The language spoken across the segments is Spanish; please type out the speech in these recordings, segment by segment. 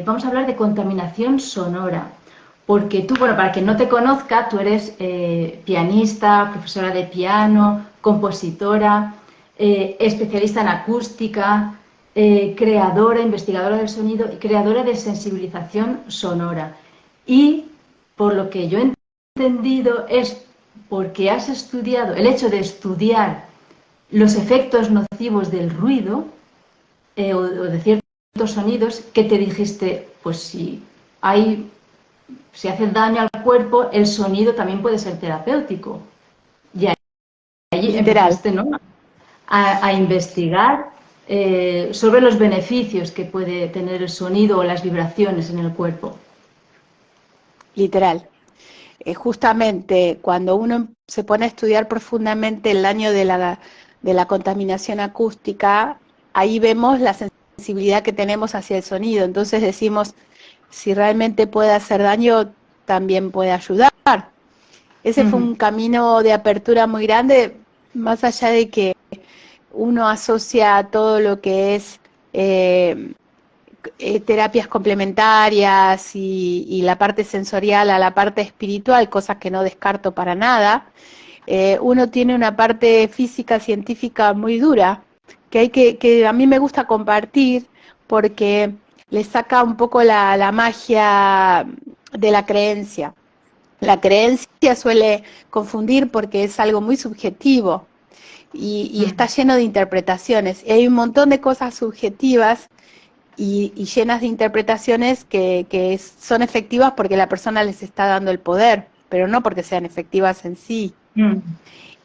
vamos a hablar de contaminación sonora. Porque tú, bueno, para quien no te conozca, tú eres pianista, profesora de piano, compositora, especialista en acústica, creadora, investigadora del sonido y creadora de sensibilización sonora. Y por lo que yo he entendido es porque has estudiado, el hecho de estudiar los efectos nocivos del ruido o de ciertos sonidos, que te dijiste, pues si hace daño al cuerpo, el sonido también puede ser terapéutico. Y ahí Literal, empezaste, ¿no?, a investigar sobre los beneficios que puede tener el sonido o las vibraciones en el cuerpo. literal. Justamente cuando uno se pone a estudiar profundamente el daño de la contaminación acústica, ahí vemos la sensibilidad que tenemos hacia el sonido. Entonces decimos, si realmente puede hacer daño, también puede ayudar. Ese fue un camino de apertura muy grande, más allá de que uno asocia todo lo que es terapias complementarias y la parte sensorial a la parte espiritual, cosas que no descarto para nada. Uno tiene una parte física científica muy dura que a mí me gusta compartir porque le saca un poco la magia de la creencia. La creencia suele confundir porque es algo muy subjetivo y está lleno de interpretaciones. Y hay un montón de cosas subjetivas y llenas de interpretaciones que son efectivas porque la persona les está dando el poder, pero no porque sean efectivas en sí.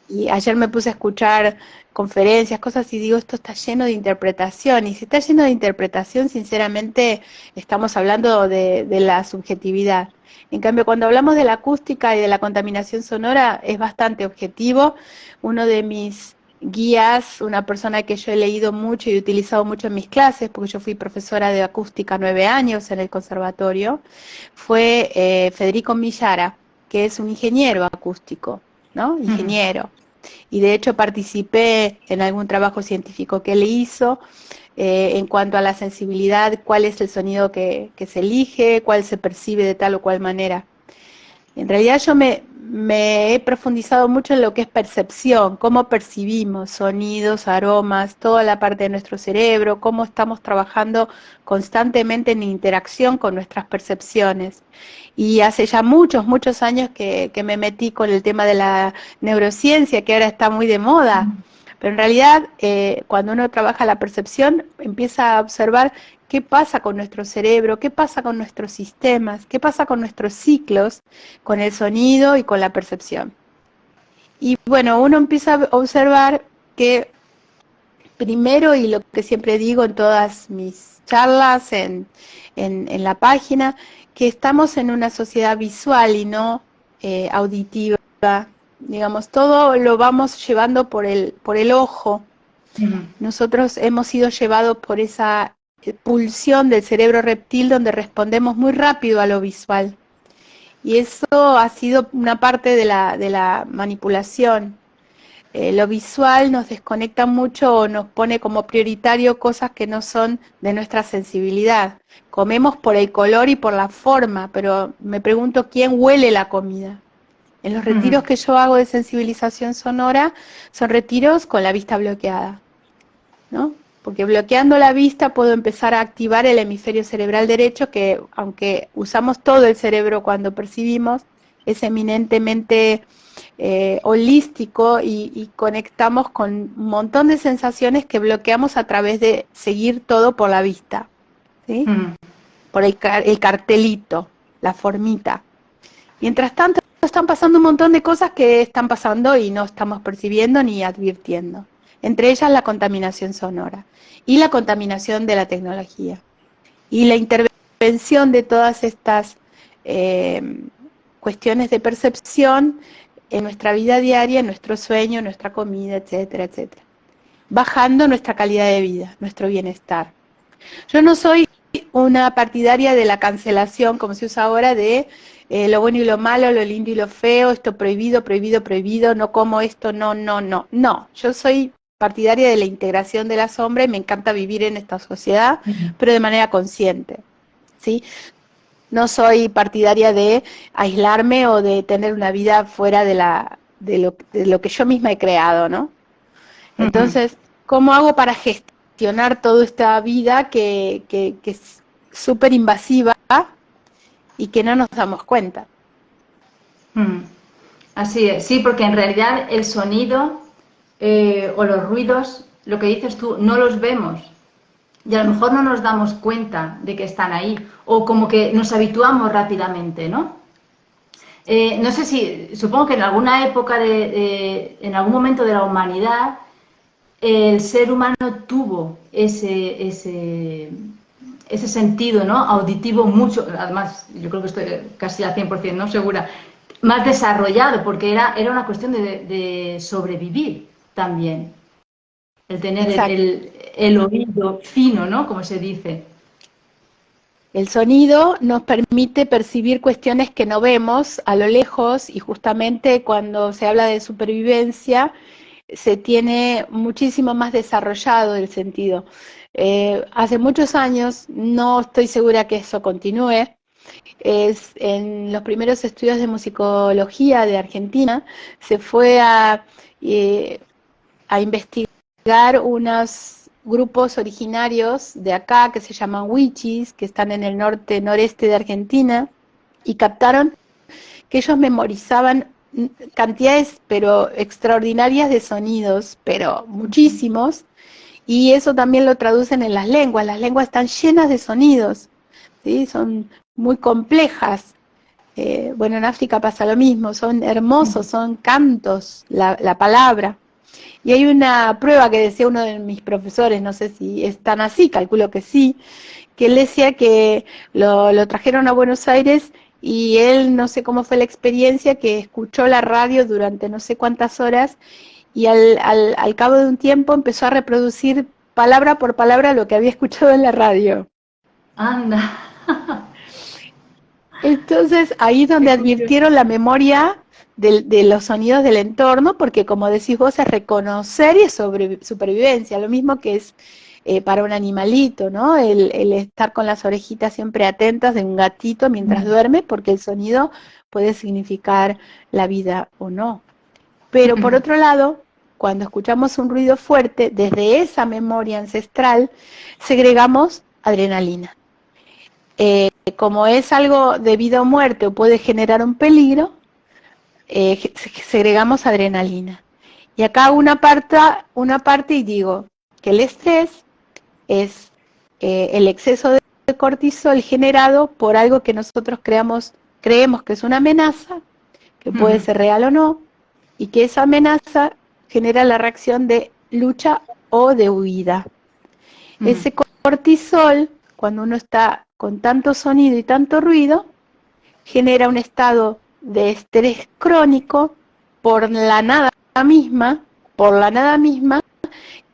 Y ayer me puse a escuchar conferencias, cosas, y digo, esto está lleno de interpretación. Y si está lleno de interpretación, sinceramente, estamos hablando de la subjetividad. En cambio, cuando hablamos de la acústica y de la contaminación sonora, es bastante objetivo. Uno de mis guías, una persona que yo he leído mucho y utilizado mucho en mis clases, porque yo fui profesora de acústica 9 años en el conservatorio, fue Federico Millara, que es un ingeniero acústico, ¿no? Ingeniero. Y de hecho participé en algún trabajo científico que él hizo en cuanto a la sensibilidad, cuál es el sonido que se elige, cuál se percibe de tal o cual manera. En realidad yo me he profundizado mucho en lo que es percepción, cómo percibimos sonidos, aromas, toda la parte de nuestro cerebro, cómo estamos trabajando constantemente en interacción con nuestras percepciones. Y hace ya muchos, muchos años que me metí con el tema de la neurociencia, que ahora está muy de moda. Pero en realidad, cuando uno trabaja la percepción, empieza a observar qué pasa con nuestro cerebro, qué pasa con nuestros sistemas, qué pasa con nuestros ciclos, con el sonido y con la percepción. Y bueno, uno empieza a observar que primero, y lo que siempre digo en todas mis charlas, en la página, que estamos en una sociedad visual y no auditiva. Digamos, todo lo vamos llevando por el ojo. Nosotros hemos sido llevados por esa pulsión del cerebro reptil donde respondemos muy rápido a lo visual. Y eso ha sido una parte de la manipulación. Lo visual nos desconecta mucho o nos pone como prioritario cosas que no son de nuestra sensibilidad. Comemos por el color y por la forma, pero me pregunto quién huele la comida. En los retiros que yo hago de sensibilización sonora son retiros con la vista bloqueada, ¿no? Porque bloqueando la vista puedo empezar a activar el hemisferio cerebral derecho, que aunque usamos todo el cerebro cuando percibimos, es eminentemente holístico y conectamos con un montón de sensaciones que bloqueamos a través de seguir todo por la vista, ¿sí? Por el cartelito, la formita. Mientras tanto, están pasando un montón de cosas que están pasando y no estamos percibiendo ni advirtiendo. Entre ellas la contaminación sonora y la contaminación de la tecnología. Y la intervención de todas estas cuestiones de percepción en nuestra vida diaria, en nuestro sueño, en nuestra comida, etcétera, etcétera. Bajando nuestra calidad de vida, nuestro bienestar. Yo no soy una partidaria de la cancelación, como se usa ahora, de lo bueno y lo malo, lo lindo y lo feo, esto prohibido, prohibido, prohibido, no como esto, no, no, no. No, yo soy partidaria de la integración de la sombra y me encanta vivir en esta sociedad, pero de manera consciente, ¿sí? No soy partidaria de aislarme o de tener una vida fuera de lo que yo misma he creado, ¿no? Entonces, ¿cómo hago para gestionar toda esta vida que es súper invasiva y que no nos damos cuenta? Así es, sí, porque en realidad el sonido o los ruidos, lo que dices tú, no los vemos y a lo mejor no nos damos cuenta de que están ahí o como que nos habituamos rápidamente, ¿no? No sé si, supongo que en alguna época, en algún momento de la humanidad, el ser humano tuvo ese sentido, ¿no? Auditivo mucho, además, yo creo que estoy casi al 100%, ¿no? Segura, más desarrollado, porque era una cuestión de sobrevivir también, el tener el oído fino, ¿no? Como se dice. El sonido nos permite percibir cuestiones que no vemos a lo lejos y justamente cuando se habla de supervivencia se tiene muchísimo más desarrollado el sentido. Hace muchos años, no estoy segura que eso continúe, en los primeros estudios de musicología de Argentina se fue a investigar unos grupos originarios de acá que se llaman wichis, que están en el noreste de Argentina, y captaron que ellos memorizaban cantidades pero extraordinarias de sonidos, pero muchísimos, y eso también lo traducen en las lenguas están llenas de sonidos, ¿sí? Son muy complejas. Bueno, en África pasa lo mismo, son hermosos, son cantos, la palabra. Y hay una prueba que decía uno de mis profesores, no sé si es tan así, calculo que sí, que él decía que lo trajeron a Buenos Aires y él, no sé cómo fue la experiencia, que escuchó la radio durante no sé cuántas horas y al cabo de un tiempo empezó a reproducir palabra por palabra lo que había escuchado en la radio. Anda. Entonces ahí es donde advirtieron la memoria de los sonidos del entorno, porque como decís vos, es reconocer y es supervivencia, lo mismo que es para un animalito, ¿no? El estar con las orejitas siempre atentas de un gatito mientras duerme, porque el sonido puede significar la vida o no. Pero por otro lado, cuando escuchamos un ruido fuerte, desde esa memoria ancestral, segregamos adrenalina. Como es algo de vida o muerte o puede generar un peligro, segregamos adrenalina. Y acá una parte y digo que el estrés es el exceso de cortisol generado por algo que nosotros creemos que es una amenaza, que puede ser real o no, y que esa amenaza genera la reacción de lucha o de huida. Ese cortisol, cuando uno está con tanto sonido y tanto ruido, genera un estado de estrés crónico por la nada misma,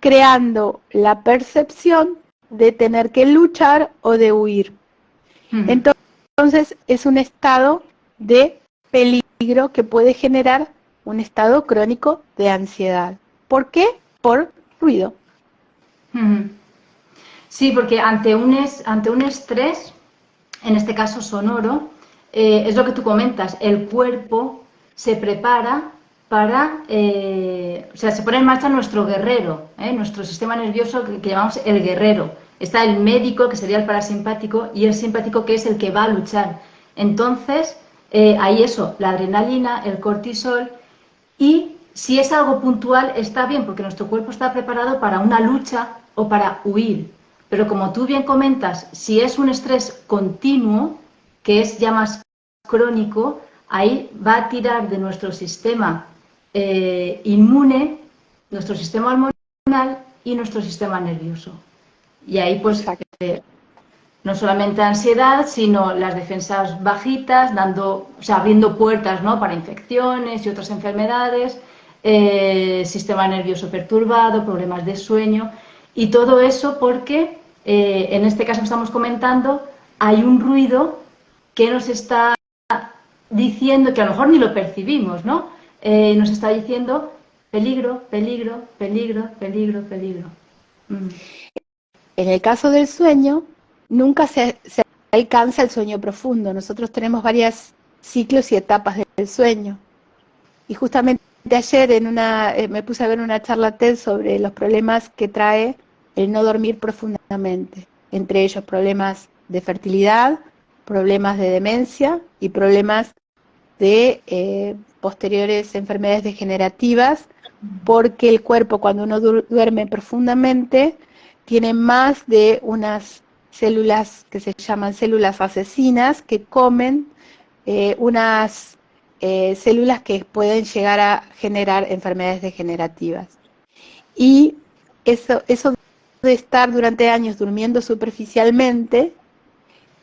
creando la percepción de tener que luchar o de huir. Entonces es un estado de peligro que puede generar un estado crónico de ansiedad. ¿Por qué? Por ruido. Sí, porque ante un estrés, en este caso sonoro, es lo que tú comentas, el cuerpo se prepara para, o sea, se pone en marcha nuestro guerrero, nuestro sistema nervioso que llamamos el guerrero. Está el médico, que sería el parasimpático, y el simpático, que es el que va a luchar. Entonces, hay eso, la adrenalina, el cortisol, y si es algo puntual está bien, porque nuestro cuerpo está preparado para una lucha o para huir. Pero como tú bien comentas, si es un estrés continuo, que es ya más crónico, ahí va a tirar de nuestro sistema inmune, nuestro sistema hormonal y nuestro sistema nervioso. Y ahí pues no solamente ansiedad, sino las defensas bajitas, abriendo puertas, ¿no?, para infecciones y otras enfermedades, sistema nervioso perturbado, problemas de sueño, y todo eso porque, en este caso que estamos comentando, hay un ruido que nos está diciendo, que a lo mejor ni lo percibimos, ¿no? Nos está diciendo Peligro, peligro, peligro, peligro, peligro. Mm. En el caso del sueño, nunca se alcanza el sueño profundo. Nosotros tenemos varios ciclos y etapas del sueño. Y justamente ayer me puse a ver una charla TED sobre los problemas que trae el no dormir profundamente. Entre ellos problemas de fertilidad, problemas de demencia y problemas de posteriores enfermedades degenerativas, porque el cuerpo cuando uno duerme profundamente tiene más de unas células que se llaman células asesinas que comen unas células que pueden llegar a generar enfermedades degenerativas. Y eso de estar durante años durmiendo superficialmente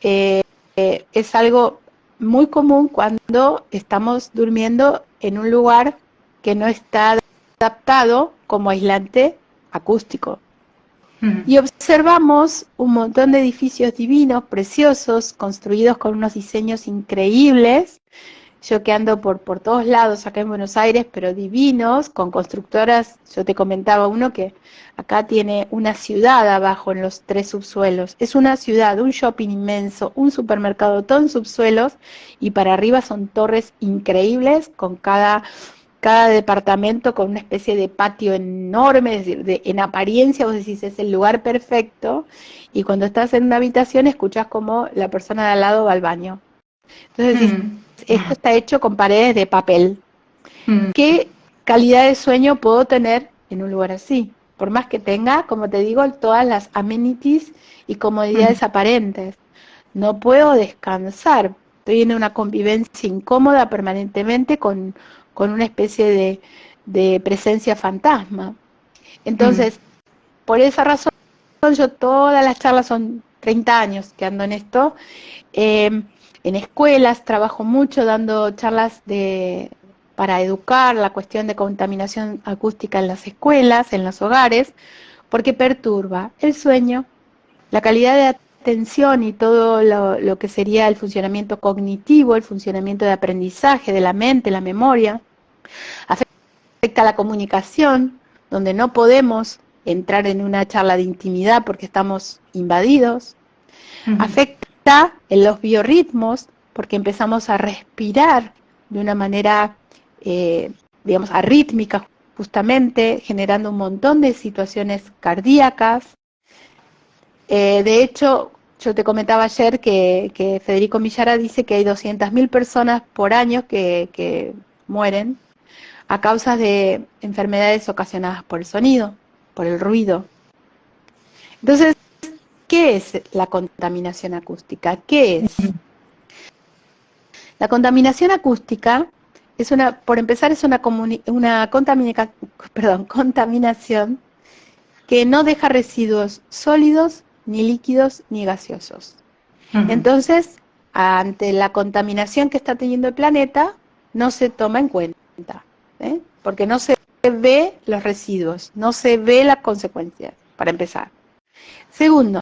es algo muy común cuando estamos durmiendo en un lugar que no está adaptado como aislante acústico. Y observamos un montón de edificios divinos, preciosos, construidos con unos diseños increíbles. Yo que ando por todos lados acá en Buenos Aires, pero divinos, con constructoras. Yo te comentaba uno que acá tiene una ciudad abajo en los 3 subsuelos. Es una ciudad, un shopping inmenso, un supermercado todo en subsuelos, y para arriba son torres increíbles con cada departamento con una especie de patio enorme, es decir, en apariencia vos decís es el lugar perfecto, y cuando estás en una habitación escuchás como la persona de al lado va al baño. Entonces decís, esto está hecho con paredes de papel. ¿Qué calidad de sueño puedo tener en un lugar así? Por más que tenga, como te digo, todas las amenities y comodidades aparentes. No puedo descansar. Estoy en una convivencia incómoda permanentemente con una especie de presencia fantasma. Entonces, por esa razón, yo todas las charlas, son 30 años que ando en esto, en escuelas trabajo mucho dando charlas para educar la cuestión de contaminación acústica en las escuelas, en los hogares, porque perturba el sueño, la calidad de atención y todo lo que sería el funcionamiento cognitivo, el funcionamiento de aprendizaje de la mente, la memoria. Afecta la comunicación, donde no podemos entrar en una charla de intimidad porque estamos invadidos. Afecta en los biorritmos porque empezamos a respirar de una manera, digamos, arrítmica, justamente, generando un montón de situaciones cardíacas. De hecho, yo te comentaba ayer que Federico Millara dice que hay 200.000 personas por año que mueren a causa de enfermedades ocasionadas por el sonido, por el ruido. Entonces, ¿qué es la contaminación acústica? ¿Qué es? La contaminación acústica es por empezar, es una contaminación que no deja residuos sólidos, ni líquidos, ni gaseosos. Entonces, ante la contaminación que está teniendo el planeta, no se toma en cuenta, porque no se ve los residuos, no se ve las consecuencias, para empezar. Segundo,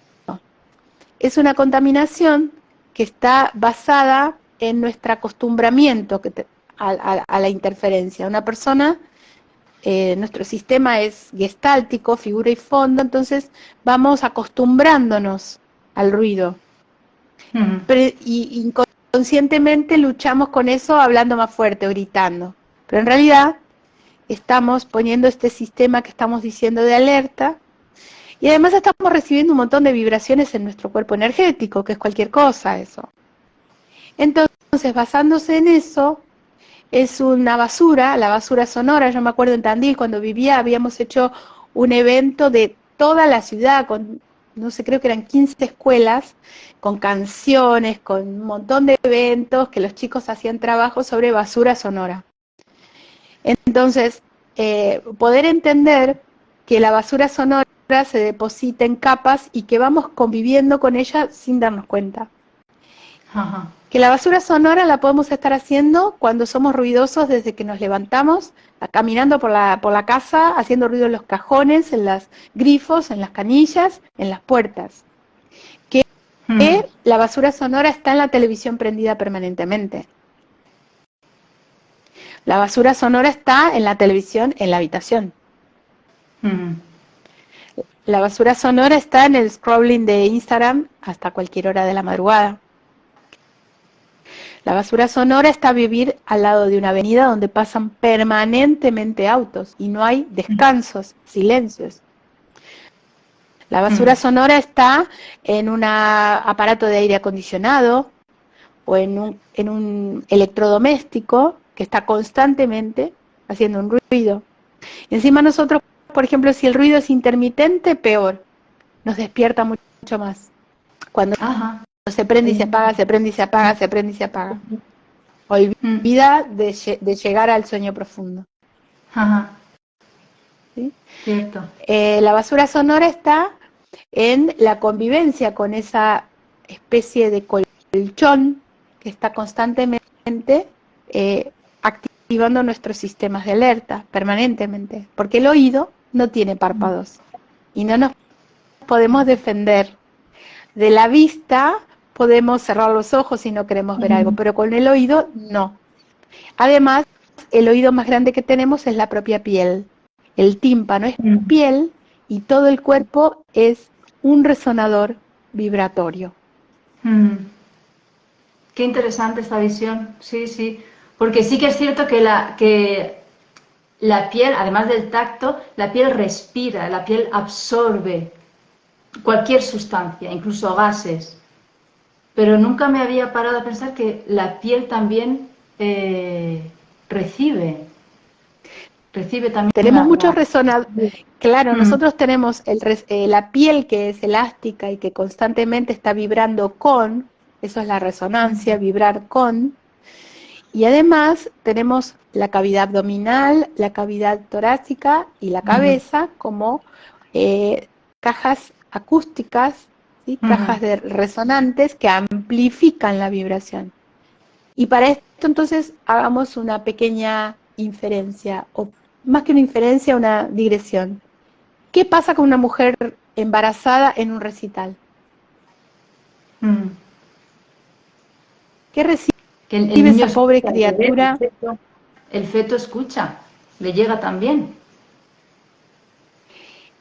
es una contaminación que está basada en nuestro acostumbramiento a la interferencia. Una persona, nuestro sistema es gestáltico, figura y fondo, entonces vamos acostumbrándonos al ruido. Y inconscientemente luchamos con eso hablando más fuerte o gritando. Pero en realidad estamos poniendo este sistema que estamos diciendo de alerta, y además estamos recibiendo un montón de vibraciones en nuestro cuerpo energético, que es cualquier cosa eso. Entonces, basándose en eso, es una basura, la basura sonora. Yo me acuerdo en Tandil, cuando vivía, habíamos hecho un evento de toda la ciudad, con, no sé, creo que eran 15 escuelas, con canciones, con un montón de eventos, que los chicos hacían trabajo sobre basura sonora. Entonces, poder entender que la basura sonora se deposita en capas y que vamos conviviendo con ella sin darnos cuenta. Que la basura sonora la podemos estar haciendo cuando somos ruidosos desde que nos levantamos, caminando por la casa, haciendo ruido en los cajones, en los grifos, en las canillas, en las puertas. Que la basura sonora está en la televisión prendida permanentemente. La basura sonora está en la televisión, en la habitación. La basura sonora está en el scrolling de Instagram hasta cualquier hora de la madrugada. La basura sonora está a vivir al lado de una avenida donde pasan permanentemente autos y no hay descansos, silencios. La basura sonora está en un aparato de aire acondicionado o en un electrodoméstico que está constantemente haciendo un ruido. Y encima nosotros, por ejemplo, si el ruido es intermitente, peor, nos despierta mucho más. Cuando se prende y se apaga, se prende y se apaga, se prende y se apaga. Olvida de llegar al sueño profundo. ¿Sí? Cierto. La basura sonora está en la convivencia con esa especie de colchón que está constantemente activando nuestros sistemas de alerta permanentemente, porque el oído no tiene párpados y no nos podemos defender. De la vista podemos cerrar los ojos si no queremos ver algo, pero con el oído no. Además, el oído más grande que tenemos es la propia piel. El tímpano es piel y todo el cuerpo es un resonador vibratorio. Qué interesante esta visión, sí, sí. Porque sí que es cierto que la piel, además del tacto, la piel respira, la piel absorbe cualquier sustancia, incluso gases. Pero nunca me había parado a pensar que la piel también recibe también. Tenemos muchos resonadores. Claro, nosotros tenemos la piel que es elástica y que constantemente está vibrando con, eso es la resonancia, vibrar con. Y además tenemos la cavidad abdominal, la cavidad torácica y la cabeza como cajas acústicas, ¿sí? Cajas de resonantes que amplifican la vibración. Y para esto entonces hagamos una pequeña inferencia, o más que una inferencia, una digresión. ¿Qué pasa con una mujer embarazada en un recital? ¿Qué recibe esa pobre criatura? El feto escucha, le llega también.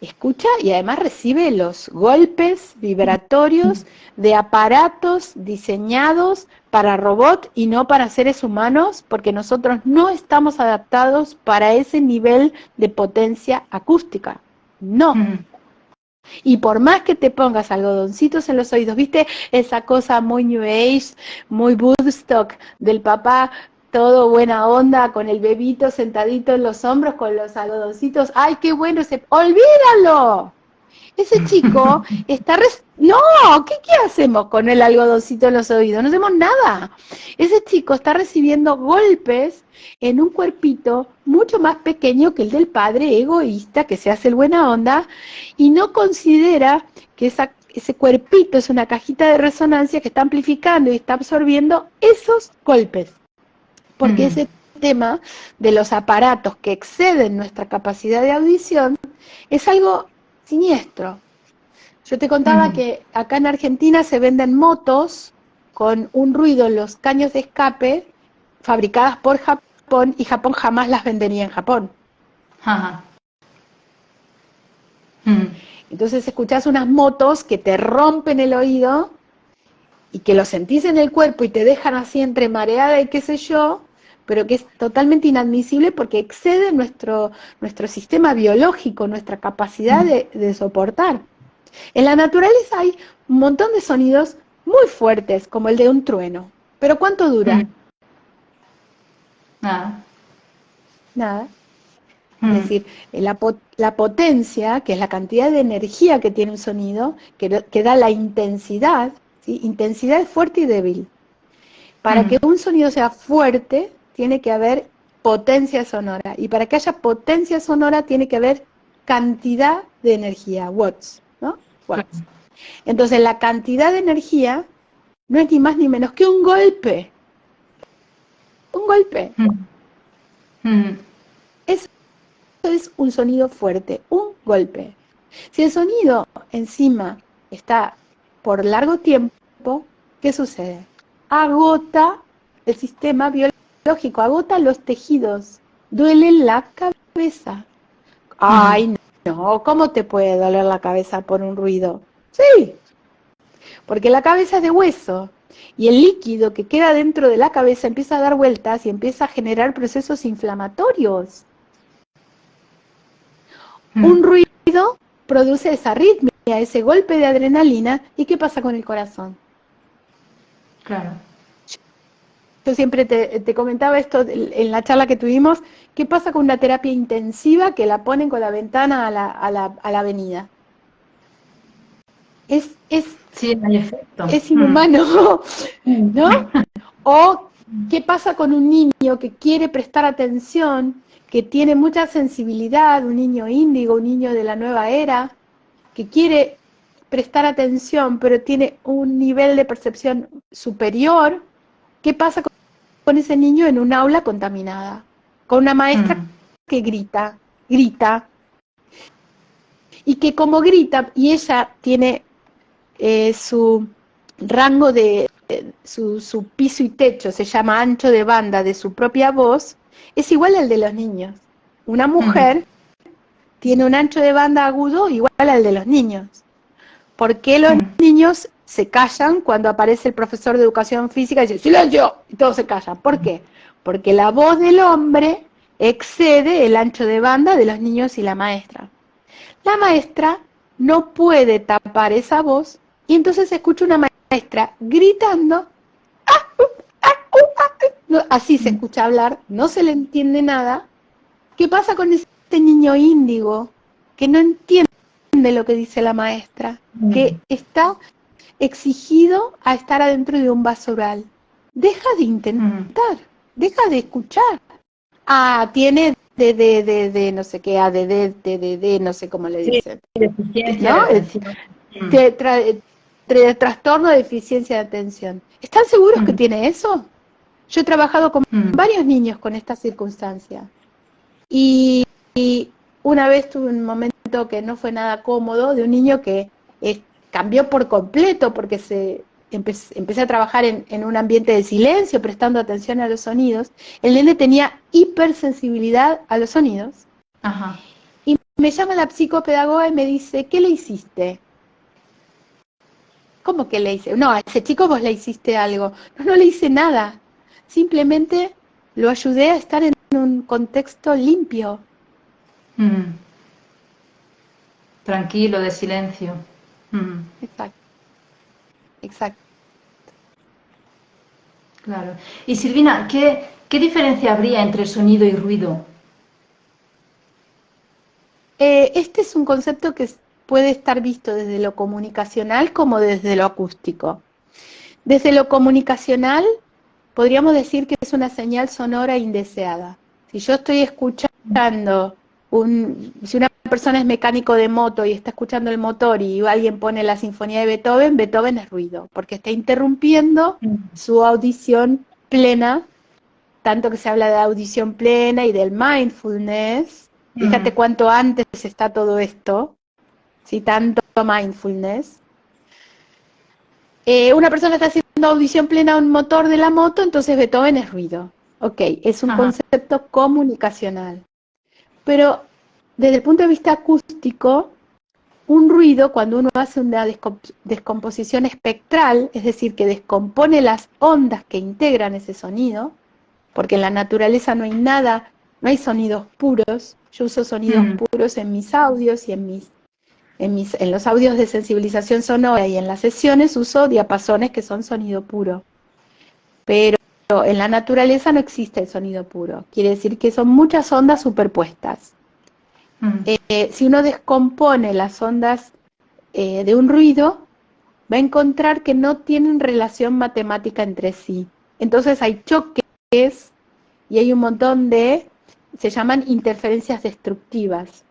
Escucha y además recibe los golpes vibratorios de aparatos diseñados para robot y no para seres humanos, porque nosotros no estamos adaptados para ese nivel de potencia acústica. No. Y por más que te pongas algodoncitos en los oídos, ¿viste esa cosa muy New Age, muy Woodstock del papá? Todo buena onda, con el bebito sentadito en los hombros, con los algodoncitos. ¡Ay, qué bueno! ¡Olvídalo! Ese chico está... No, ¿qué hacemos con el algodoncito en los oídos? No hacemos nada. Ese chico está recibiendo golpes en un cuerpito mucho más pequeño que el del padre egoísta, que se hace el buena onda, y no considera que ese cuerpito es una cajita de resonancia que está amplificando y está absorbiendo esos golpes. Porque ese tema de los aparatos que exceden nuestra capacidad de audición es algo siniestro. Yo te contaba que acá en Argentina se venden motos con un ruido en los caños de escape fabricadas por Japón, y Japón jamás las vendería en Japón. Entonces escuchás unas motos que te rompen el oído y que lo sentís en el cuerpo y te dejan así entre mareada y qué sé yo, pero que es totalmente inadmisible porque excede nuestro sistema biológico, nuestra capacidad de soportar. En la naturaleza hay un montón de sonidos muy fuertes, como el de un trueno. ¿Pero cuánto dura? Nada. Es decir, la potencia, que es la cantidad de energía que tiene un sonido, que da la intensidad, ¿sí? Intensidad es fuerte y débil. Para que un sonido sea fuerte, tiene que haber potencia sonora. Y para que haya potencia sonora, tiene que haber cantidad de energía, watts, ¿no? Watts. Entonces, la cantidad de energía no es ni más ni menos que un golpe. Un golpe. Eso es un sonido fuerte, un golpe. Si el sonido encima está por largo tiempo, ¿qué sucede? Agota el sistema biológico fisiológico, agota los tejidos, duele la cabeza. Ay, no, ¿cómo te puede doler la cabeza por un ruido? Sí, porque la cabeza es de hueso y el líquido que queda dentro de la cabeza empieza a dar vueltas y empieza a generar procesos inflamatorios. Un ruido produce esa arritmia, ese golpe de adrenalina, ¿y qué pasa con el corazón? Claro. Yo siempre te comentaba esto en la charla que tuvimos, ¿qué pasa con una terapia intensiva que la ponen con la ventana a la avenida? Sí, hay efecto. Es inhumano, ¿no? O ¿qué pasa con un niño que quiere prestar atención, que tiene mucha sensibilidad, un niño índigo, un niño de la nueva era, que quiere prestar atención, pero tiene un nivel de percepción superior? ¿Qué pasa con ese niño en un aula contaminada? Con una maestra que grita, y que como grita, y ella tiene su rango de su piso y techo, se llama ancho de banda de su propia voz, es igual al de los niños. Una mujer tiene un ancho de banda agudo igual al de los niños. ¿Por qué los niños se callan cuando aparece el profesor de educación física y dice ¡silencio! Y todos se callan. ¿Por qué? Porque la voz del hombre excede el ancho de banda de los niños y la maestra. La maestra no puede tapar esa voz y entonces se escucha una maestra gritando, así se escucha hablar, no se le entiende nada. ¿Qué pasa con ese niño índigo que no entiende lo que dice la maestra, que está exigido a estar adentro de un basural? Deja de intentar, deja de escuchar. Tiene de no sé qué, ADD, no sé cómo le dicen. Deficiencia de atención. Trastorno de deficiencia de atención. ¿Están seguros que tiene eso? Yo he trabajado con varios niños con esta circunstancia. Y una vez tuve un momento que no fue nada cómodo de un niño que cambió por completo porque empecé a trabajar en un ambiente de silencio, prestando atención a los sonidos. El nene tenía hipersensibilidad a los sonidos. Ajá. Y me llama la psicopedagoga y me dice, ¿qué le hiciste? ¿Cómo que le hice? No, a ese chico vos le hiciste algo. No le hice nada. Simplemente lo ayudé a estar en un contexto limpio. Tranquilo, de silencio. Exacto. Claro. Y Silvina, ¿qué diferencia habría entre sonido y ruido? Este es un concepto que puede estar visto desde lo comunicacional como desde lo acústico. Desde lo comunicacional, podríamos decir que es una señal sonora indeseada. Si yo estoy escuchando, si una persona es mecánico de moto y está escuchando el motor y alguien pone la sinfonía de Beethoven, Beethoven es ruido, porque está interrumpiendo su audición plena, tanto que se habla de audición plena y del mindfulness. Fíjate cuánto antes está todo esto, ¿sí? Tanto mindfulness. Una persona está haciendo audición plena a un motor de la moto, entonces Beethoven es ruido. Ok, es un concepto comunicacional. Pero desde el punto de vista acústico, un ruido, cuando uno hace una descomposición espectral, es decir, que descompone las ondas que integran ese sonido, porque en la naturaleza no hay nada, no hay sonidos puros. Yo uso sonidos puros en mis audios y en los audios de sensibilización sonora y en las sesiones uso diapasones que son sonido puro. Pero en la naturaleza no existe el sonido puro. Quiere decir que son muchas ondas superpuestas. Si uno descompone las ondas de un ruido, va a encontrar que no tienen relación matemática entre sí. Entonces hay choques y hay un montón se llaman interferencias destructivas,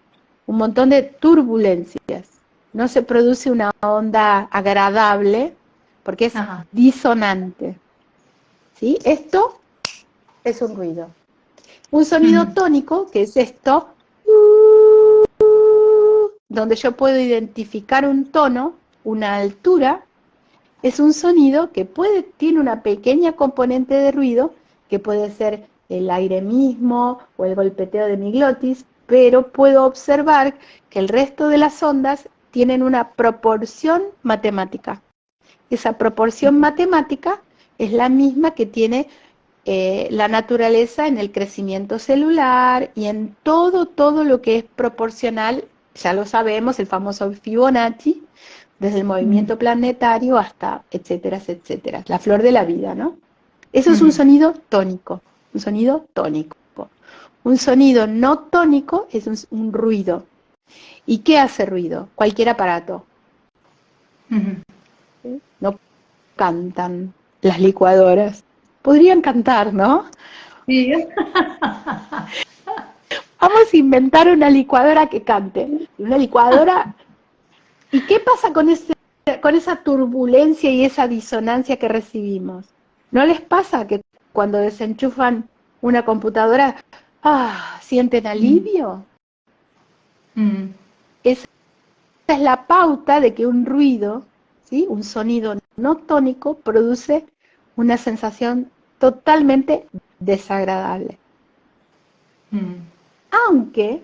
un montón de turbulencias. No se produce una onda agradable porque es disonante. ¿Sí? Esto es un ruido. Un sonido tónico, que es esto, donde yo puedo identificar un tono, una altura, es un sonido que tiene una pequeña componente de ruido que puede ser el aire mismo o el golpeteo de mi glotis, pero puedo observar que el resto de las ondas tienen una proporción matemática. Esa proporción matemática es la misma que tiene la naturaleza en el crecimiento celular y en todo lo que es proporcional, ya lo sabemos, el famoso Fibonacci, desde el movimiento planetario hasta etcétera, etcétera, la flor de la vida, ¿no? Eso es un sonido tónico, un sonido tónico. Un sonido no tónico es un ruido. ¿Y qué hace ruido? Cualquier aparato. ¿Sí? No cantan las licuadoras. Podrían cantar, ¿no? Sí. Vamos a inventar una licuadora que cante. Una licuadora. ¿Y qué pasa con esa turbulencia y esa disonancia que recibimos? ¿No les pasa que cuando desenchufan una computadora, sienten alivio? Esa es la pauta de que un ruido, ¿sí? Un sonido no tónico, produce una sensación totalmente desagradable. Aunque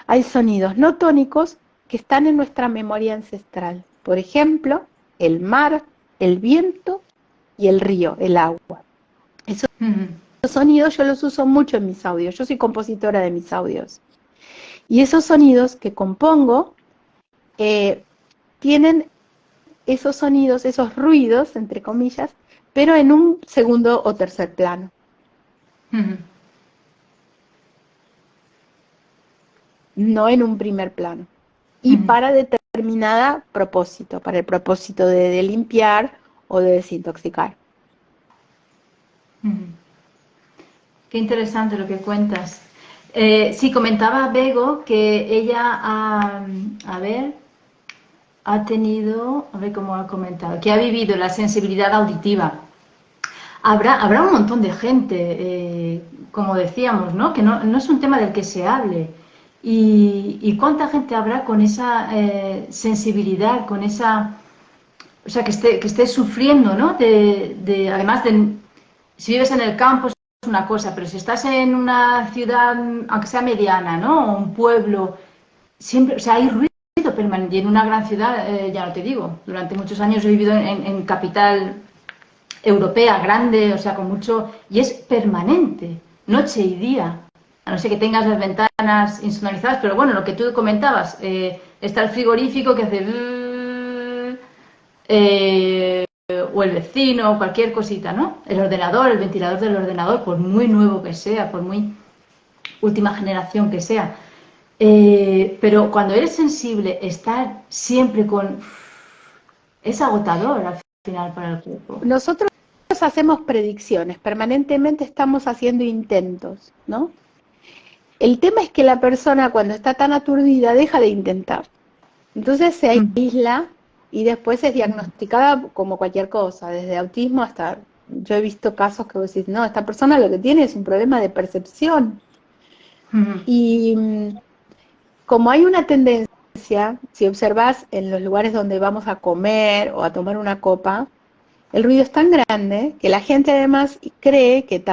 hay sonidos no tónicos que están en nuestra memoria ancestral. Por ejemplo, el mar, el viento y el río, el agua. Esos sonidos yo los uso mucho en mis audios. Yo soy compositora de mis audios. Y esos sonidos que compongo tienen esos sonidos, esos ruidos, entre comillas, pero en un segundo o tercer plano. No en un primer plano. Y para determinada propósito, para el propósito de limpiar o de desintoxicar. Qué interesante lo que cuentas. Sí, comentaba Bego que ella ha tenido, a ver cómo ha comentado, que ha vivido la sensibilidad auditiva. Habrá un montón de gente, como decíamos, ¿no? Que no es un tema del que se hable. Y cuánta gente habrá con esa sensibilidad, con esa, o sea, que esté sufriendo, ¿no? Además si vives en el campo es una cosa, pero si estás en una ciudad, aunque sea mediana, ¿no? O un pueblo, siempre, o sea, hay ruido permanente. Y en una gran ciudad, ya no te digo, durante muchos años he vivido en capital europea, grande, o sea, con mucho, y es permanente, noche y día. A no ser que tengas las ventanas insonorizadas, pero bueno, lo que tú comentabas, está el frigorífico que hace o el vecino, o cualquier cosita, ¿no? El ordenador, el ventilador del ordenador, por muy nuevo que sea, por muy última generación que sea. Pero cuando eres sensible, estar siempre con... es agotador al final para el cuerpo. Nosotros hacemos predicciones, permanentemente estamos haciendo intentos, ¿no? El tema es que la persona cuando está tan aturdida deja de intentar. Entonces se aísla y después es diagnosticada como cualquier cosa, desde autismo hasta... Yo he visto casos que vos decís, no, esta persona lo que tiene es un problema de percepción. Y como hay una tendencia, si observás en los lugares donde vamos a comer o a tomar una copa, el ruido es tan grande que la gente además cree que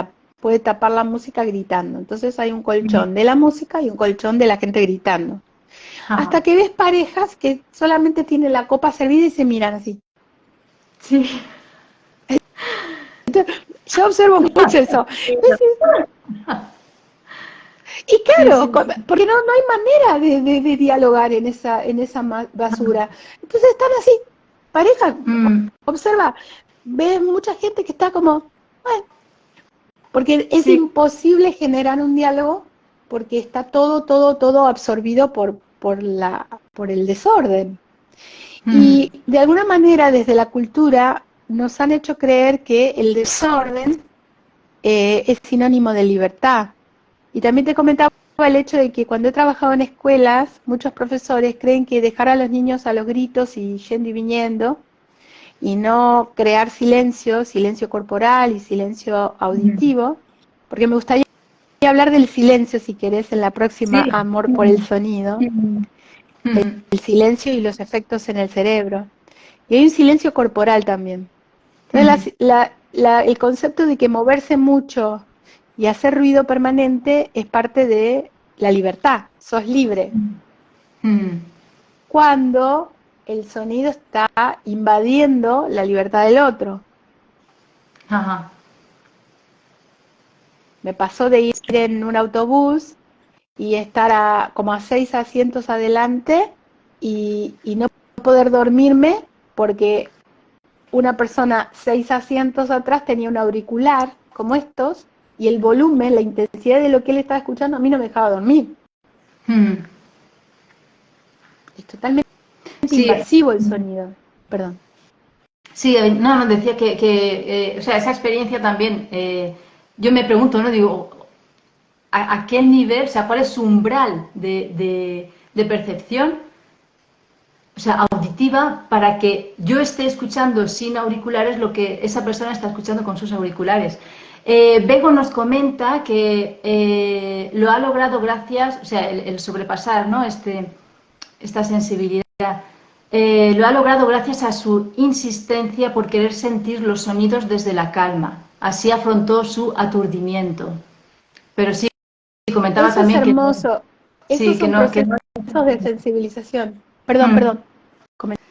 puede tapar la música gritando. Entonces hay un colchón de la música y un colchón de la gente gritando. Hasta que ves parejas que solamente tienen la copa servida y se miran así. Sí. Entonces, yo observo mucho eso. Y claro, porque no hay manera de dialogar en esa basura. Entonces están así, pareja, observa, ves mucha gente que está como, bueno, porque es imposible generar un diálogo porque está todo absorbido por el desorden. Y de alguna manera desde la cultura nos han hecho creer que el desorden es sinónimo de libertad. Y también te comentaba el hecho de que cuando he trabajado en escuelas, muchos profesores creen que dejar a los niños a los gritos y yendo y viniendo, y no crear silencio corporal y silencio auditivo, porque me gustaría hablar del silencio, si querés, en la próxima, Amor por el sonido, el silencio y los efectos en el cerebro. Y hay un silencio corporal también. Entonces el concepto de que moverse mucho y hacer ruido permanente es parte de la libertad, sos libre. Cuando el sonido está invadiendo la libertad del otro. Ajá. Me pasó de ir en un autobús y estar como a 6 asientos adelante y no poder dormirme porque una persona 6 asientos atrás tenía un auricular como estos y el volumen, la intensidad de lo que él estaba escuchando a mí no me dejaba dormir. Es totalmente invasivo el sonido. Perdón. Sí, no, decía que o sea, esa experiencia también, yo me pregunto, ¿no? Digo, ¿a qué nivel, o sea, cuál es su umbral de percepción, o sea, auditiva, para que yo esté escuchando sin auriculares lo que esa persona está escuchando con sus auriculares? Bego nos comenta que lo ha logrado gracias, o sea, el sobrepasar, ¿no? Esta sensibilidad. Lo ha logrado gracias a su insistencia por querer sentir los sonidos desde la calma. Así afrontó su aturdimiento. Pero sí, comentaba Eso es también que no, hermoso. Esos sí, son que procesos no. de sensibilización. Perdón, perdón.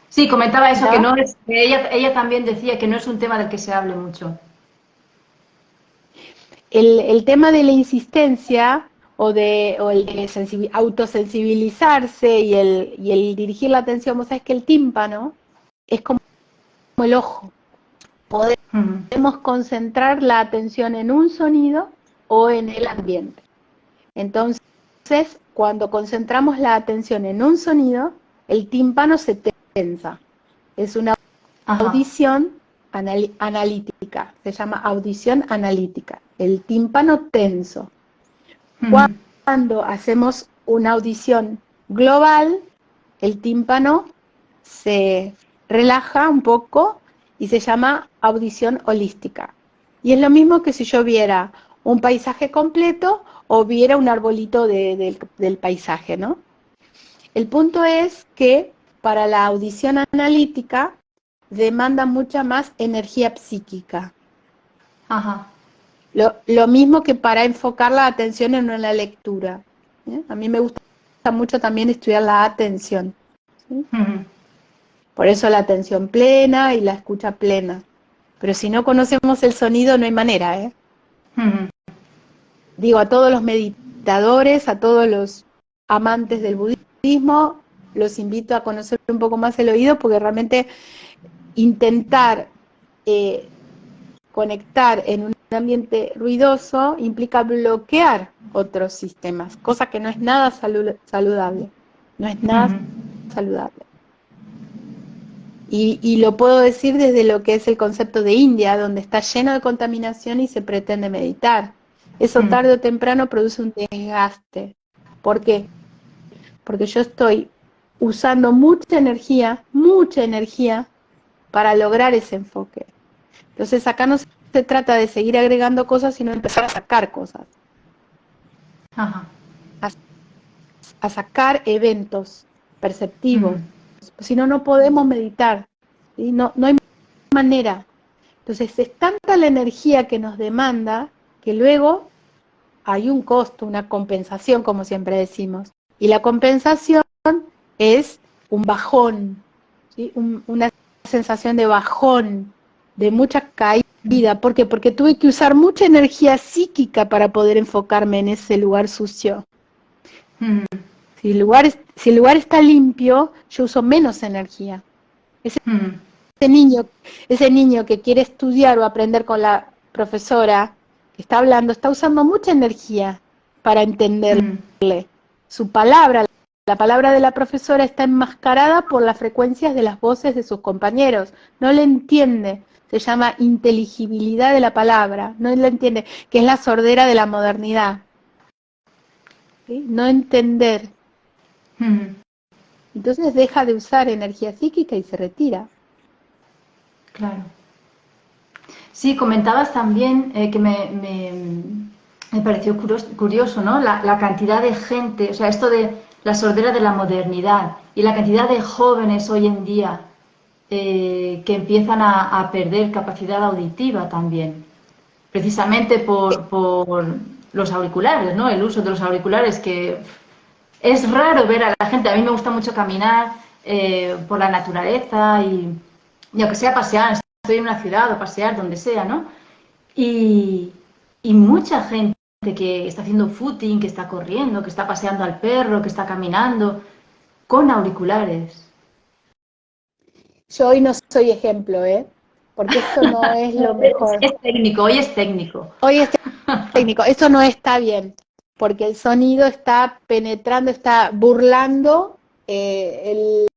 Sí, comentaba eso, que ¿Comentaba? no es, que ella también decía que no es un tema del que se hable mucho. El tema de la insistencia o el de autosensibilizarse y el dirigir la atención, vos sabés que el tímpano es como el ojo. Podemos concentrar la atención en un sonido o en el ambiente. Entonces, cuando concentramos la atención en un sonido, el tímpano se tensa. Es una audición analítica, se llama audición analítica, el tímpano tenso. Cuando hacemos una audición global, el tímpano se relaja un poco y se llama audición holística. Y es lo mismo que si yo viera un paisaje completo o viera un arbolito del paisaje, ¿no? El punto es que para la audición analítica demanda mucha más energía psíquica. Ajá. Lo mismo que para enfocar la atención en una lectura. A mí me gusta mucho también estudiar la atención. ¿Sí? Por eso la atención plena y la escucha plena. Pero si no conocemos el sonido no hay manera, ¿eh? Digo, a todos los meditadores, a todos los amantes del budismo, los invito a conocer un poco más el oído porque realmente intentar conectar en un ambiente ruidoso implica bloquear otros sistemas, cosa que no es nada saludable. No es nada saludable. Y lo puedo decir desde lo que es el concepto de India, donde está lleno de contaminación y se pretende meditar. Eso tarde o temprano produce un desgaste. ¿Por qué? Porque yo estoy usando mucha energía para lograr ese enfoque. Entonces acá no se trata de seguir agregando cosas, sino empezar a sacar cosas. Ajá. A sacar eventos perceptivos. Si no, no podemos meditar. ¿Sí? No hay manera. Entonces es tanta la energía que nos demanda que luego hay un costo, una compensación, como siempre decimos. Y la compensación es un bajón, ¿sí? Una sensación de bajón, de mucha caída. ¿Por qué? Porque tuve que usar mucha energía psíquica para poder enfocarme en ese lugar sucio. Si el lugar está limpio, yo uso menos energía. Ese niño que quiere estudiar o aprender con la profesora que está hablando, está usando mucha energía para entenderle. Su palabra, la palabra de la profesora está enmascarada por las frecuencias de las voces de sus compañeros. No le entiende. Se llama inteligibilidad de la palabra. No le entiende, que es la sordera de la modernidad. ¿Sí? No entender. Entonces deja de usar energía psíquica y se retira. Claro. Sí, comentabas también que me pareció curioso, ¿no? La cantidad de gente, o sea, esto de la sordera de la modernidad y la cantidad de jóvenes hoy en día que empiezan a perder capacidad auditiva también, precisamente por los auriculares, ¿no? El uso de los auriculares, que es raro ver a la gente. A mí me gusta mucho caminar por la naturaleza y aunque sea pasear, estoy en una ciudad o pasear donde sea, ¿no? Y, y mucha gente que está haciendo footing, que está corriendo, que está paseando al perro, que está caminando, con auriculares. Yo hoy no soy ejemplo, ¿eh? Porque esto no es lo mejor. Es técnico, hoy es técnico. Hoy es técnico, eso no está bien, porque el sonido está penetrando, está burlando el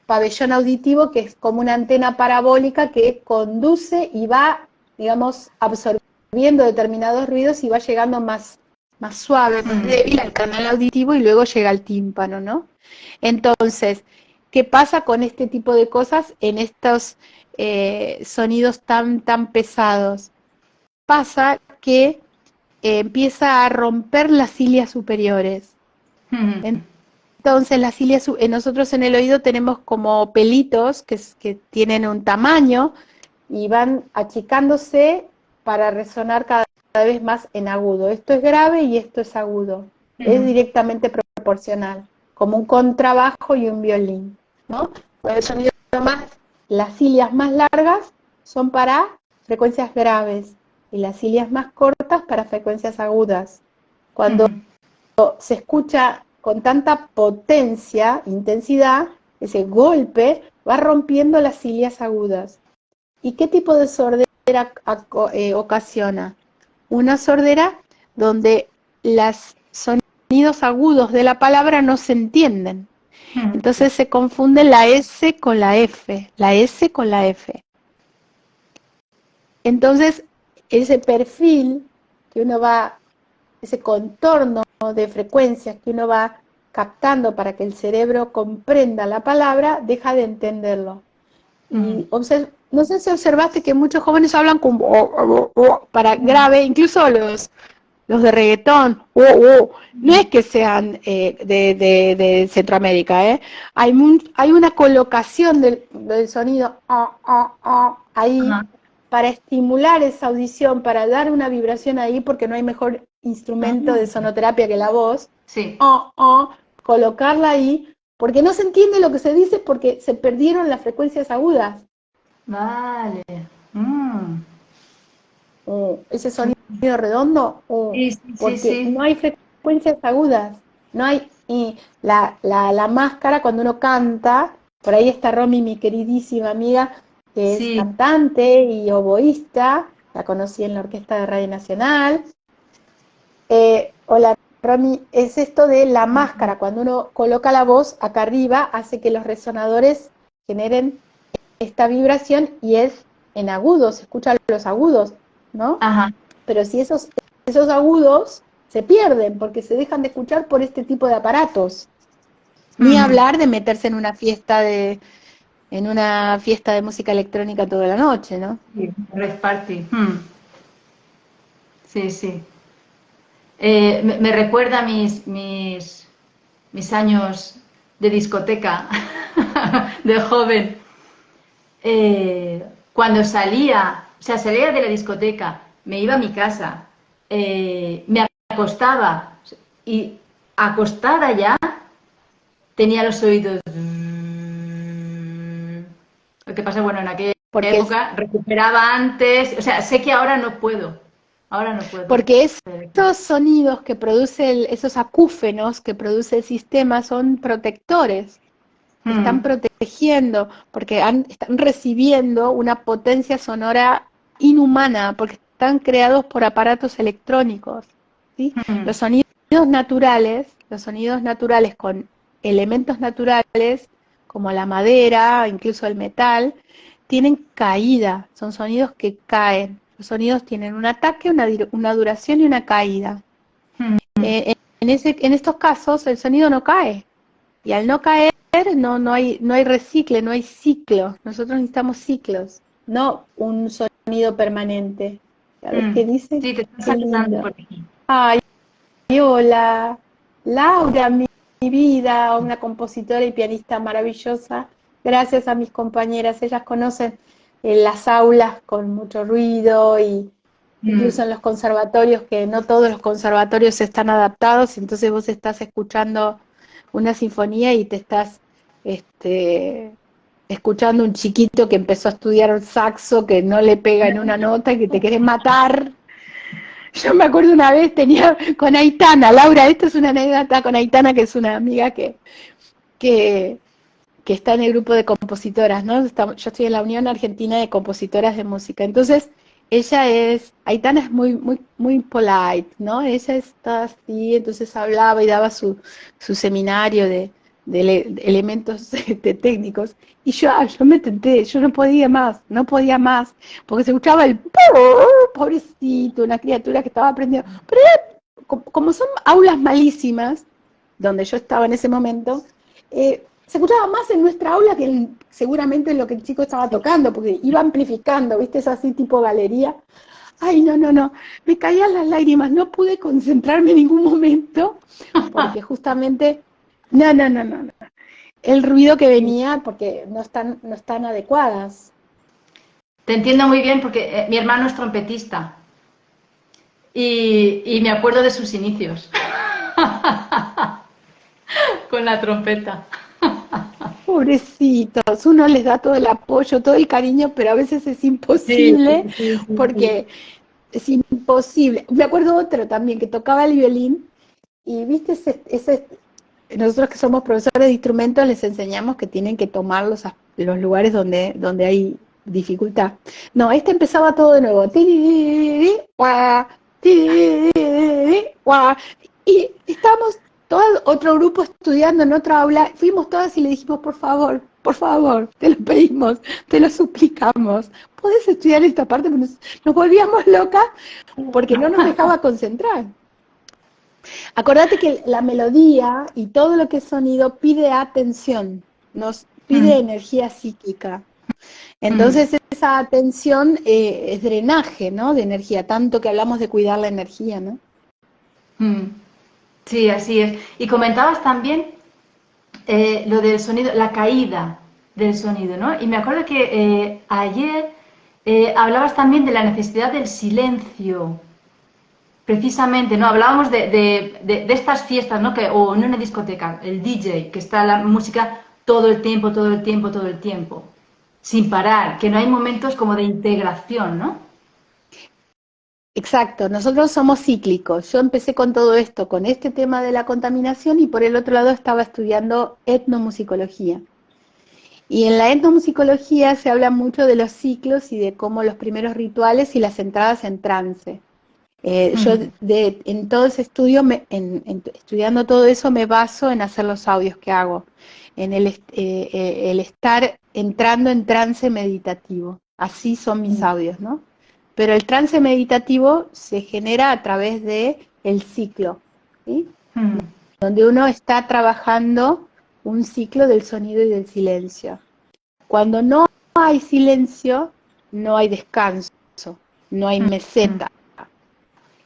pabellón auditivo, que es como una antena parabólica que conduce y va, digamos, absorbiendo determinados ruidos y va llegando más suave, más débil al canal auditivo y luego llega al tímpano, ¿no? Entonces, ¿qué pasa con este tipo de cosas en estos sonidos tan pesados? Pasa que empieza a romper las cilias superiores. Entonces las cilias, nosotros en el oído tenemos como pelitos que tienen un tamaño y van achicándose para resonar cada vez más en agudo. Esto es grave y esto es agudo. Es directamente proporcional, como un contrabajo y un violín, ¿no? El sonido más, las cilias más largas son para frecuencias graves y las cilias más cortas para frecuencias agudas. Cuando se escucha con tanta potencia, intensidad, ese golpe va rompiendo las cilias agudas. ¿Y qué tipo de sordera ocasiona? Una sordera donde los sonidos agudos de la palabra no se entienden. Entonces se confunde la S con la F, la S con la F. Entonces, ese perfil que uno va, ese contorno de frecuencias que uno va captando para que el cerebro comprenda la palabra, deja de entenderlo. Y no sé si observaste que muchos jóvenes hablan como para grave, incluso los de reggaetón, no es que sean de Centroamérica, hay una colocación del sonido ahí para estimular esa audición, para dar una vibración ahí, porque no hay mejor instrumento de sonoterapia que la voz, colocarla ahí, porque no se entiende lo que se dice porque se perdieron las frecuencias agudas. Vale. Ese sonido redondo, porque no hay frecuencias agudas, no hay, y la máscara cuando uno canta, por ahí está Romy, mi queridísima amiga, que es cantante y oboísta, la conocí en la Orquesta de Radio Nacional. Hola Romy, es esto de la máscara, cuando uno coloca la voz acá arriba, hace que los resonadores generen esta vibración y es en agudos, se escuchan los agudos, ¿no? Pero si esos agudos se pierden porque se dejan de escuchar por este tipo de aparatos. Ni hablar de meterse en una fiesta de música electrónica toda la noche, ¿no? Sí, rave party. Sí. Me recuerda mis años de discoteca de joven. Cuando salía de la discoteca, me iba a mi casa, me acostaba y acostada ya tenía los oídos. Lo que pasa, bueno, en aquella época recuperaba antes, o sea, sé que ahora no puedo. Porque estos sonidos que produce, esos acúfenos que produce el sistema son protectores. Están protegiendo, porque están recibiendo una potencia sonora inhumana, porque están creados por aparatos electrónicos, ¿sí? Los sonidos naturales con elementos naturales, como la madera, incluso el metal, tienen caída, son sonidos que caen. Los sonidos tienen un ataque, una duración y una caída. En estos casos el sonido no cae, y al no caer no hay recicle, no hay ciclo. Nosotros necesitamos ciclos, no un sonido permanente. A ver qué dice. Sí, te están saludando por aquí. Ay, hola, Laura, mi vida, una compositora y pianista maravillosa gracias a mis compañeras, ellas conocen las aulas con mucho ruido y incluso en los conservatorios, que no todos los conservatorios están adaptados, entonces vos estás escuchando una sinfonía y te estás escuchando un chiquito que empezó a estudiar saxo, que no le pega en una nota y que te querés matar. Yo me acuerdo una vez, tenía con Aitana, Laura, esto es una anécdota con Aitana, que es una amiga que está en el grupo de compositoras, ¿no? Yo estoy en la Unión Argentina de Compositoras de Música. Entonces, Aitana es muy polite, ¿no? Ella está así, entonces hablaba y daba su seminario de elementos técnicos. Y yo me tenté, yo no podía más, porque se escuchaba el pobrecito, una criatura que estaba aprendiendo. Pero como son aulas malísimas, donde yo estaba en ese momento, se escuchaba más en nuestra aula que seguramente en lo que el chico estaba tocando, porque iba amplificando, ¿viste? Es así tipo galería. Ay, no, me caían las lágrimas, no pude concentrarme en ningún momento, porque justamente, no. El ruido que venía, porque no están adecuadas. Te entiendo muy bien porque mi hermano es trompetista y me acuerdo de sus inicios con la trompeta. Pobrecitos, uno les da todo el apoyo, todo el cariño, pero a veces es imposible, Sí. porque es imposible. Me acuerdo otro también que tocaba el violín y viste nosotros que somos profesores de instrumentos les enseñamos que tienen que tomar los lugares donde hay dificultad. No, empezaba todo de nuevo. Y estábamos todo otro grupo estudiando en otra aula, fuimos todas y le dijimos, por favor, te lo pedimos, te lo suplicamos, ¿podés estudiar esta parte? Nos volvíamos locas porque no nos dejaba concentrar. Acordate que la melodía y todo lo que es sonido pide atención, nos pide energía psíquica. Entonces esa atención es drenaje, ¿no? De energía, tanto que hablamos de cuidar la energía, ¿no? Sí, así es. Y comentabas también lo del sonido, la caída del sonido, ¿no? Y me acuerdo que ayer hablabas también de la necesidad del silencio, precisamente, ¿no? Hablábamos de estas fiestas, ¿no? O en una discoteca, el DJ, que está la música todo el tiempo, sin parar, que no hay momentos como de integración, ¿no? Exacto, nosotros somos cíclicos. Yo empecé con todo esto, con este tema de la contaminación, y por el otro lado estaba estudiando etnomusicología. Y en la etnomusicología se habla mucho de los ciclos y de cómo los primeros rituales y las entradas en trance. Yo en todo ese estudio, estudiando todo eso, me baso en hacer los audios que hago, en el estar entrando en trance meditativo. Así son mis audios, ¿no? Pero el trance meditativo se genera a través de el ciclo, ¿sí? Donde uno está trabajando un ciclo del sonido y del silencio. Cuando no hay silencio, no hay descanso, no hay meseta.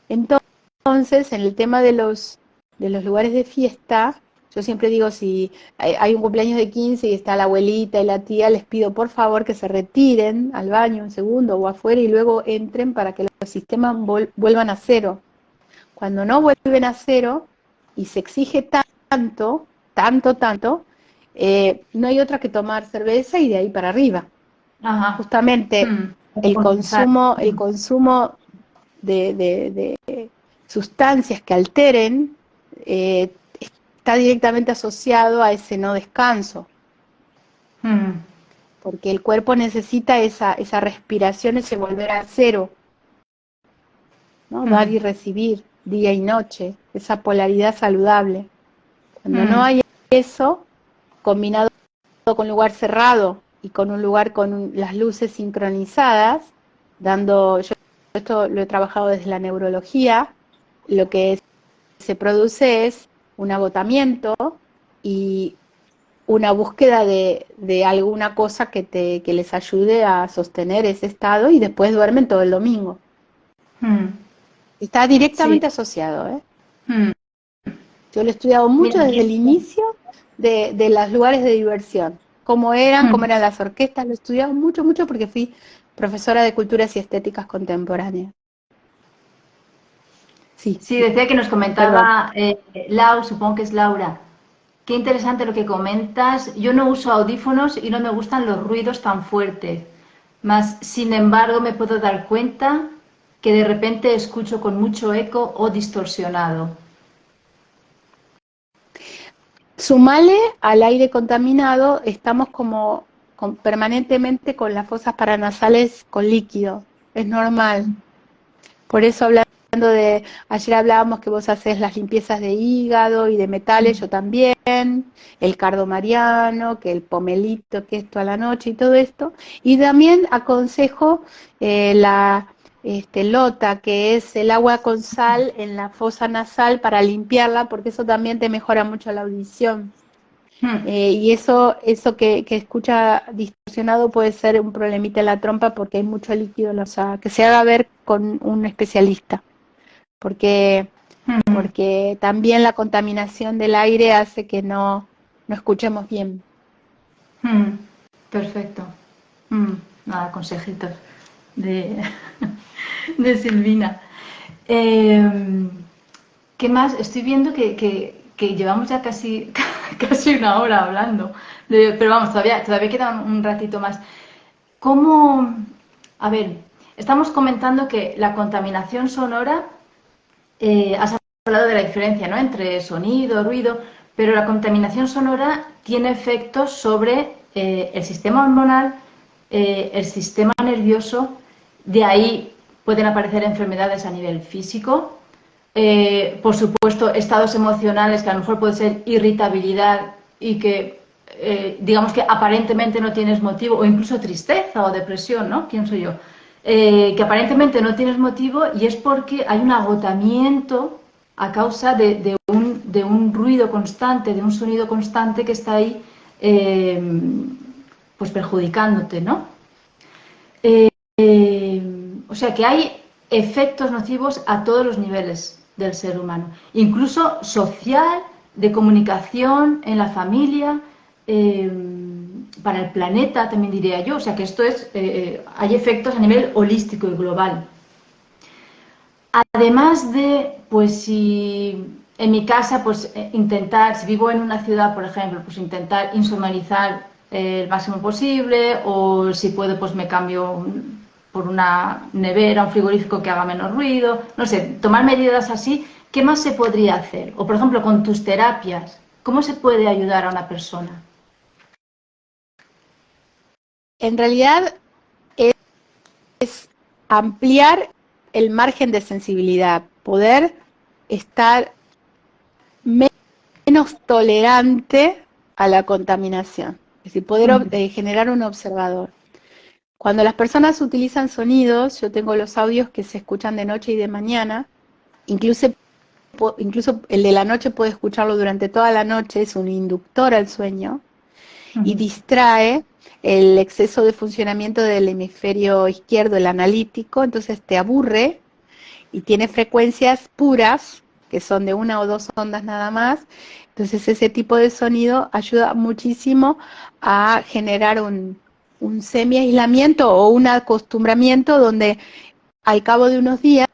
Entonces, en el tema de los lugares de fiesta, yo siempre digo, si hay un cumpleaños de 15 y está la abuelita y la tía, les pido por favor que se retiren al baño un segundo o afuera y luego entren para que los sistemas vuelvan a cero. Cuando no vuelven a cero y se exige tanto, no hay otra que tomar cerveza y de ahí para arriba. Ajá. Justamente el consumo de sustancias que alteren está directamente asociado a ese no descanso, porque el cuerpo necesita esa respiración, ese volver a cero, ¿no? Dar y recibir, día y noche, esa polaridad saludable. Cuando no hay eso, combinado con un lugar cerrado y con un lugar con las luces sincronizadas, yo esto lo he trabajado desde la neurología, lo que se produce es un agotamiento y una búsqueda de alguna cosa que les ayude a sostener ese estado, y después duermen todo el domingo. Está directamente asociado, Yo lo he estudiado mucho desde el inicio de los lugares de diversión. cómo eran las orquestas, lo he estudiado mucho, mucho porque fui profesora de culturas y estéticas contemporáneas. Sí, Sí, decía que nos perdón. comentaba Lau, supongo que es Laura. Qué interesante lo que comentas. Yo no uso audífonos y no me gustan los ruidos tan fuertes. Mas, sin embargo, me puedo dar cuenta que de repente escucho con mucho eco o distorsionado. Sumale al aire contaminado, estamos como permanentemente con las fosas paranasales con líquido, es normal. Por eso ayer hablábamos que vos haces las limpiezas de hígado y de metales, yo también, el cardo mariano, que el pomelito, que esto a la noche y todo esto. Y también aconsejo la lota, que es el agua con sal en la fosa nasal para limpiarla, porque eso también te mejora mucho la audición. Y eso que escucha distorsionado puede ser un problemita en la trompa porque hay mucho líquido, o sea, que se haga ver con un especialista, porque también la contaminación del aire hace que no escuchemos bien. Perfecto. Nada, consejitos de, de Silvina. ¿Qué más? Estoy viendo que llevamos ya casi, casi una hora hablando. Pero vamos, todavía queda un ratito más. ¿Cómo? A ver, estamos comentando que la contaminación sonora, has hablado de la diferencia, ¿no?, entre sonido, ruido, pero la contaminación sonora tiene efectos sobre el sistema hormonal, el sistema nervioso. De ahí pueden aparecer enfermedades a nivel físico, por supuesto estados emocionales, que a lo mejor puede ser irritabilidad y que digamos que aparentemente no tienes motivo, o incluso tristeza o depresión, ¿no? ¿Quién soy yo? Que aparentemente no tienes motivo y es porque hay un agotamiento a causa de un ruido constante, de un sonido constante que está ahí, pues perjudicándote, ¿no? O sea que hay efectos nocivos a todos los niveles del ser humano, incluso social, de comunicación, en la familia, para el planeta también diría yo. O sea que esto es, hay efectos a nivel holístico y global. Además de, pues si en mi casa, pues intentar, si vivo en una ciudad, por ejemplo, pues intentar insonorizar el máximo posible, o si puedo, pues me cambio por una nevera, un frigorífico que haga menos ruido, no sé, tomar medidas así. ¿Qué más se podría hacer? O por ejemplo, con tus terapias, ¿cómo se puede ayudar a una persona? En realidad es ampliar el margen de sensibilidad, poder estar menos tolerante a la contaminación, es decir, poder generar un observador. Cuando las personas utilizan sonidos, yo tengo los audios que se escuchan de noche y de mañana, incluso el de la noche puede escucharlo durante toda la noche, es un inductor al sueño y distrae el exceso de funcionamiento del hemisferio izquierdo, el analítico, entonces te aburre y tiene frecuencias puras, que son de una o dos ondas nada más. Entonces ese tipo de sonido ayuda muchísimo a generar un semi-aislamiento o un acostumbramiento donde al cabo de unos días,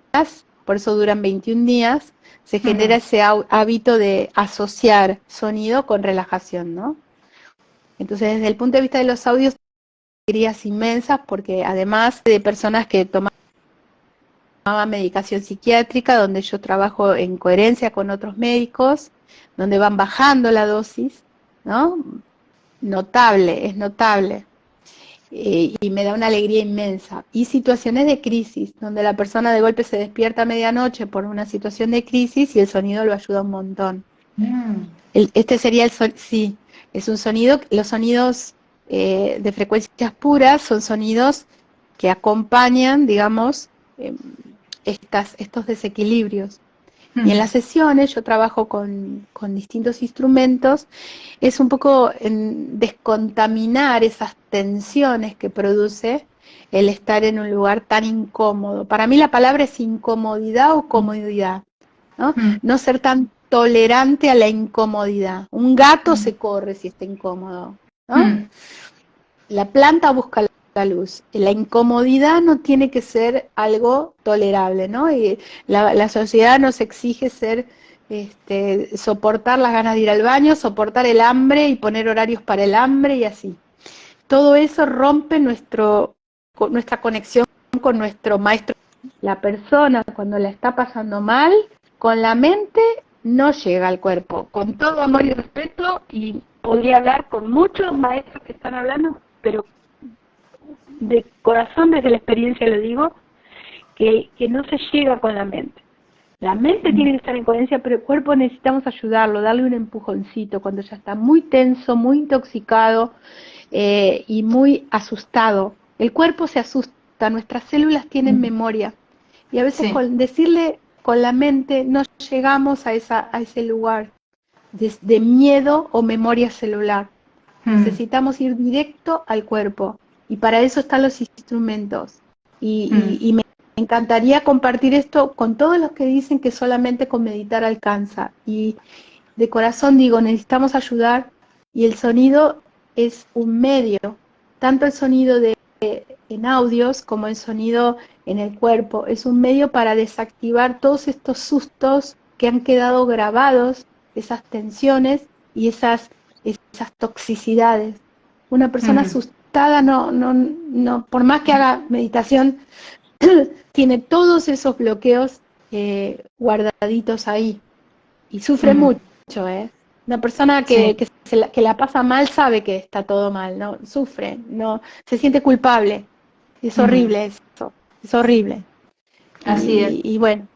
por eso duran 21 días, se genera ese hábito de asociar sonido con relajación, ¿no? Entonces, desde el punto de vista de los audios, alegrías inmensas, porque además de personas que tomaban medicación psiquiátrica, donde yo trabajo en coherencia con otros médicos, donde van bajando la dosis, ¿no? Notable, es notable. Y me da una alegría inmensa. Y situaciones de crisis, donde la persona de golpe se despierta a medianoche por una situación de crisis y el sonido lo ayuda un montón. Este sería sí, es un sonido, los sonidos de frecuencias puras son sonidos que acompañan, digamos, estos desequilibrios. Y en las sesiones yo trabajo con distintos instrumentos, es un poco en descontaminar esas tensiones que produce el estar en un lugar tan incómodo. Para mí la palabra es incomodidad o comodidad, ¿no? No ser tan tolerante a la incomodidad. Un gato se corre si está incómodo, ¿no? Mm. La planta busca la luz. La incomodidad no tiene que ser algo tolerable, ¿no? Y la sociedad nos exige ser, soportar las ganas de ir al baño, soportar el hambre y poner horarios para el hambre y así. Todo eso rompe nuestra conexión con nuestro maestro. La persona, cuando la está pasando mal, con la mente no llega al cuerpo. Con todo amor y respeto, y podría hablar con muchos maestros que están hablando, pero de corazón, desde la experiencia lo digo, que no se llega con la mente. La mente tiene que estar en coherencia, pero el cuerpo necesitamos ayudarlo, darle un empujoncito cuando ya está muy tenso, muy intoxicado y muy asustado. El cuerpo se asusta, nuestras células tienen memoria y a veces Sí. con decirle con la mente no llegamos a ese lugar de miedo o memoria celular. Necesitamos ir directo al cuerpo y para eso están los instrumentos. Y me encantaría compartir esto con todos los que dicen que solamente con meditar alcanza. Y de corazón digo, necesitamos ayudar, y el sonido es un medio, tanto el sonido en audios como el sonido en el cuerpo, es un medio para desactivar todos estos sustos que han quedado grabados, esas tensiones y esas toxicidades. Una persona asustada no, por más que haga meditación, tiene todos esos bloqueos guardaditos ahí y sufre mucho, ¿eh? Una persona Sí. que la pasa mal sabe que está todo mal, ¿no? Sufre, no, se siente culpable. Es horrible eso, es horrible. Así es. Y bueno,